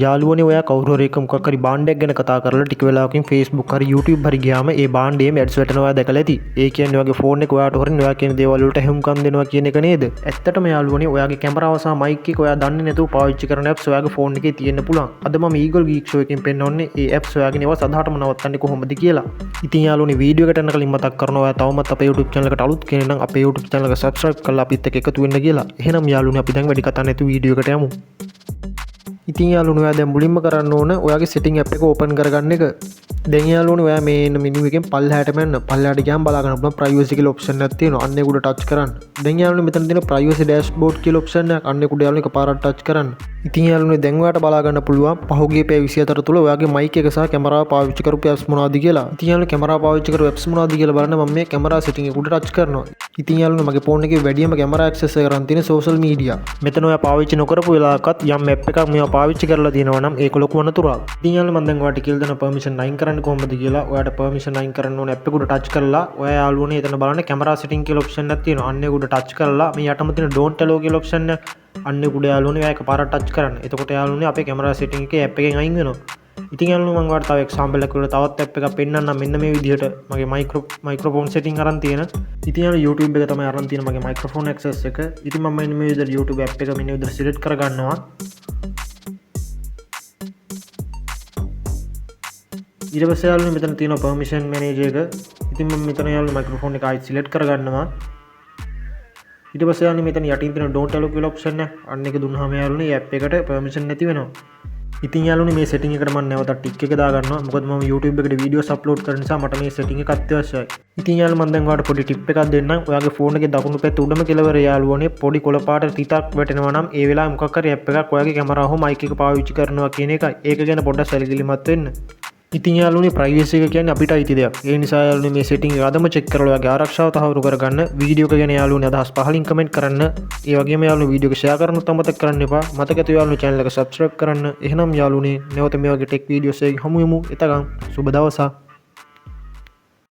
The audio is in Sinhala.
යාළුවනේ ඔයා කවුරු හරි එක මොකක් හරි බාණ්ඩයක් ගැන කතා කරලා ටික වෙලාවකින් Facebook හරි YouTube හරි ගියාම ඒ බාණ්ඩයේම ඇඩ්ස් වැටෙනවා දැකලා ඇති. ඒ කියන්නේ ඔයාගේ ෆෝන් එක ඔයාට හොරින් ඔයා කියන දේවල් වලට හැමකම් දෙනවා කියන එක නේද? ඇත්තටම යාළුවනේ ඔයාගේ කැමරාව සහ මයික් එක ඔයා දන්නේ නැතුව පාවිච්චි කරන apps ඔයාගේ ෆෝන් එකේ තියෙන්න පුළුවන්. අද මම Eagle Geek Show එකෙන් පෙන්නන්නේ මේ apps ඔයාගේ ඒවා සදාටම නවත්තන්නේ කොහොමද කියලා. ඉතින් යාළුවනේ වීඩියෝ එකට යන කලින් මතක් කරනවා ඔයා තවමත් අපේ YouTube channel එකට අලුත් කෙනෙක් නම් අපේ YouTube channel එක subscribe කරලා අපිත් එක්ක එකතු වෙන්න කියලා. එහෙනම් යාළුවනේ අපි දැන් වැඩි කතා නැතුව වීඩියෝ එකට යමු. ඉතින් යාළුවනේ ඔයා දැන් මුලින්ම කරන්න ඕන ඔයාගේ setting app එක open කරගන්න එක. දැන් යාළුවනේ ඔයා මේ එන menu එකෙන් පල්ලෙහාටම යන්න. පල්ලෙහාට ගියාම බලා ගන්න පුළුවන් privacy කියලා option එකක් තියෙනවා. අන්න ඒක උඩ touch කරන්න. දැන් යාළුවනේ මෙතන තියෙන privacy dashboard කියලා option එකක් අන්න ඒක උඩ යාළුවනේ එකපාරට touch කරන්න. ඉතින් යාළුවනේ දැන් ඔයාට බලා ගන්න පුළුවන් පහුගිය පැය 24 තුල ඔයාගේ mic එක සහ කැමරාව පාවිච්චි කරපු apps මොනවද කියලා. ඉතින් යාළුවනේ කැමරාව පාවිච්චි කරපු apps මොනවද කියලා බලන්න මම මේ කැමරා setting එක උඩ touch කරනවා. ඉතින් යාළුවනේ මගේ ෆෝන් එකේ වැඩියම කැමරා access කරන් තියෙන social media. මෙතන ඔයා පාවිච්චි නොකරපු වෙලාවකත් යම් app එකක් මේවා පාවිච්චි කරලා තියෙනවා නම් ඒක ලොකු වනතුරක්. ඉතින් යාළුවනේ මම දැන් ඔයාට කියලා දෙන permission අයින් කරන්න කොහොමද කියලා. ඔයාට permission අයින් කරන්න ඕනේ app එක උඩ touch කරලා ඔයා යාළුවනේ එතන බලන්න කැමරා setting කියලා option එකක් තියෙනවා. අන්න ඒක උඩ touch කරලා මේ යටම තියෙන don't allow කියලා option එක අන්න ඒක උඩ යාළුවනේ ඔයා එකපාරට touch කරන්න. එතකොට යාළුවනේ අපේ කැමරා setting එකේ app එකෙන් අයින් වෙනවා. ඉතින් යාළුවනේ මම ඔයාලට තව example එකක් වල තවත් app එකක් පෙන්නන්නම්. මෙන්න මේ විදිහට මගේ microphone setting අරන් තියෙන. ඉතින් යාළුවනේ YouTube එක තමයි අරන් තියෙන මගේ microphone access එක. ඉතින් මම මෙන්න මේ විදිහට YouTube app එක මෙන්න විදිහට select කරගන්නවා. ඊට පස්සේ යාළුවනේ මෙතන තියෙන permission manager එක. ඉතින් මම මෙතන යාළුවනේ microphone එක ආයෙත් select කරගන්නවා. ඊට පස්සේ යාළුවනේ මෙතන යටින් තියෙන don't allow කියලා option එක අන්න එක දුන්නාම යාළුවනේ මේ app එකට permission නැති වෙනවා. ඉතින් යාළුවනේ මේ setting එකට මම නැවත ටික් එක දාගන්නවා. මොකද මම YouTube එකට videos upload කරන නිසා මට මේ setting එක අත්‍යවශ්‍යයි. ඉතින් යාළුවනේ මම දැන් ඔයාලට පොඩි tip එකක් දෙන්නම්. ඔයාගේ phone එකේ දකුණු පැත්තේ උඩම කෙළවර යාළුවනේ පොඩි කොළ පාට තිතක් වැටෙනවා නම් ඒ වෙලාවේ මොකක් හරි app එකක් ඔයාගේ කැමරාව හෝ mic එක පාවිච්චි කරනවා කියන එකයි. ඒක ගැන පොඩ්ඩක් සැලකිලිමත් වෙන්න. ඉතින් යාළුවනේ privacy එක කියන්නේ අපිට අයිති දෙයක්. ඒ නිසා යාළුවනේ මේ setting එක අදම check කරලා ඔයාගේ ආරක්ෂාව තහවුරු කරගන්න. වීඩියෝ එක ගැන යාළුවනේ අදහස් පහලින් comment කරන්න. ඒ වගේම යාළුවනේ වීඩියෝ එක share කරන්නත් අමතක කරන්න එපා. මතක ඇති යාළුවනේ channel එක subscribe කරන්න. එහෙනම් යාළුවනේ නැවත මේ වගේ tech videos එකකින් හමු වෙමු. එතකන් සුබ දවසක්.